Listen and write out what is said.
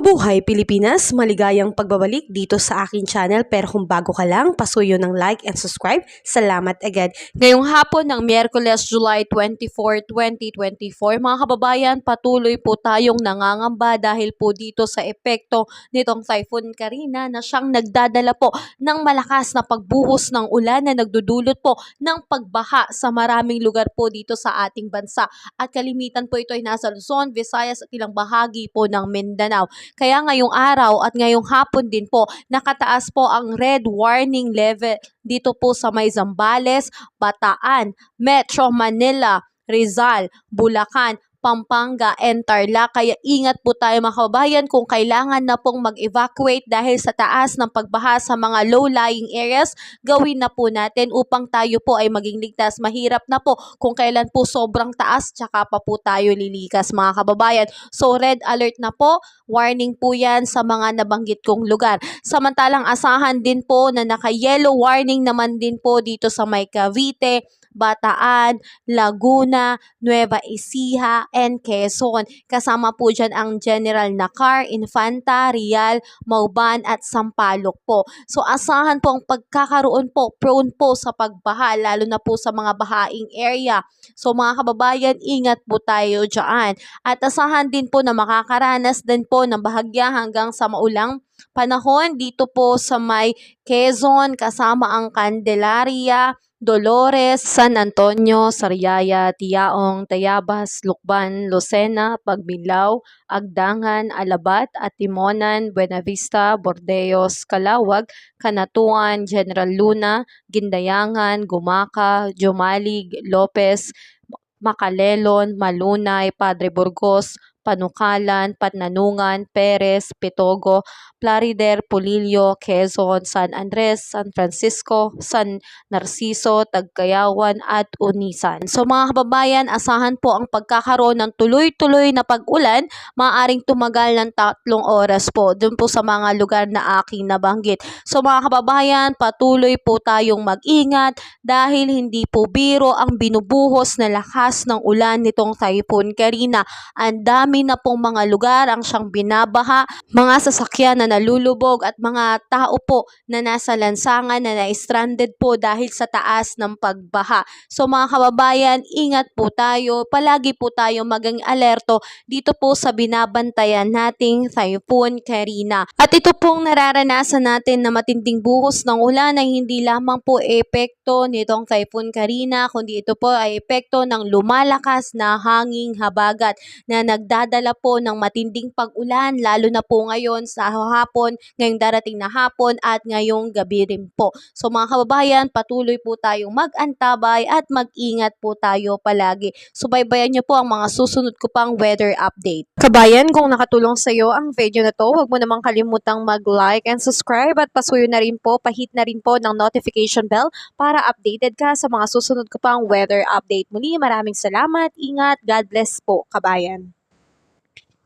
Mabuhay Pilipinas! Maligayang pagbabalik dito sa aking channel, pero kung bago ka lang, pasuyo ng like and subscribe. Salamat agad. Ngayong hapon ng Miyerkules, July 24, 2024, mga kababayan, patuloy po tayong nangangamba dahil po dito sa epekto nitong Typhoon Karina na siyang nagdadala po ng malakas na pagbuhos ng ulan na nagdudulot po ng pagbaha sa maraming lugar po dito sa ating bansa. At kalimitan po ito ay nasa Luzon, Visayas at ilang bahagi po ng Mindanao. Kaya ngayong araw at ngayong hapon din po, nakataas po ang red warning level dito po sa may Zambales, Bataan, Metro Manila, Rizal, Bulacan, Pampanga, and Tarlac. Kaya ingat po tayo mga kababayan kung kailangan na pong mag-evacuate dahil sa taas ng pagbaha sa mga low-lying areas, gawin na po natin upang tayo po ay maging ligtas. Mahirap na po kung kailan po sobrang taas, tsaka pa po tayo lilikas mga kababayan. So red alert na po, warning po yan sa mga nabanggit kong lugar. Samantalang asahan din po na naka-yellow warning naman din po dito sa may Cavite, Bataan, Laguna, Nueva Ecija, and Quezon. Kasama po dyan ang General Nakar, Infanta, Real, Mauban, at Sampaloc po. So asahan po ang pagkakaroon po, prone po sa pagbaha, lalo na po sa mga bahaing area. So mga kababayan, ingat po tayo dyan. At asahan din po na makakaranas din po ng bahagya hanggang sa maulang panahon dito po sa may Quezon, kasama ang Candelaria, Dolores, San Antonio, Sariaya, Tiaong, Tayabas, Lukban, Lucena, Pagbilao, Agdangan, Alabat, at Timonan, Buenavista, Bordeos, Calawag, Canatuan, General Luna, Gindayangan, Gumaca, Jumalig, Lopez, Macalelon, Malunay, Padre Burgos, Panukalan, Patnanungan, Perez, Pitogo, Plaridel, Pulillo, Quezon, San Andres, San Francisco, San Narciso, Tagkayawan, at Unisan. So mga kababayan, asahan po ang pagkakaroon ng tuloy-tuloy na pag-ulan, maaaring tumagal ng 3 oras po dun po sa mga lugar na aking nabanggit. So mga kababayan, patuloy po tayong mag-ingat dahil hindi po biro ang binubuhos na lakas ng ulan nitong Typhoon Karina. Ang dami na pong mga lugar ang siyang binabaha, mga sasakyan na nalulubog at mga tao po na nasa lansangan na na-stranded po dahil sa taas ng pagbaha. So mga kababayan, ingat po tayo, palagi po tayo maging alerto dito po sa binabantayan nating Typhoon Karina. At ito pong nararanasan natin na matinding buhos ng ulan ay hindi lamang po epekto nitong Typhoon Karina, kundi ito po ay epekto ng lumalakas na hanging habagat na nagdadala po ng matinding pag-ulan, lalo na po ngayon sa hapon, ngayong darating na hapon at ngayong gabi rin po. So mga kababayan, patuloy po tayong mag-antabay at mag-ingat po tayo palagi. Subaybayan niyo po ang mga susunod ko pang weather update. Kabayan, kung nakatulong sa iyo ang video na to, huwag mo namang kalimutang mag-like and subscribe at pasuyo na rin po, pahit na rin po ng notification bell para updated ka sa mga susunod ko pang weather update. Muli, maraming salamat, ingat, God bless po, kabayan.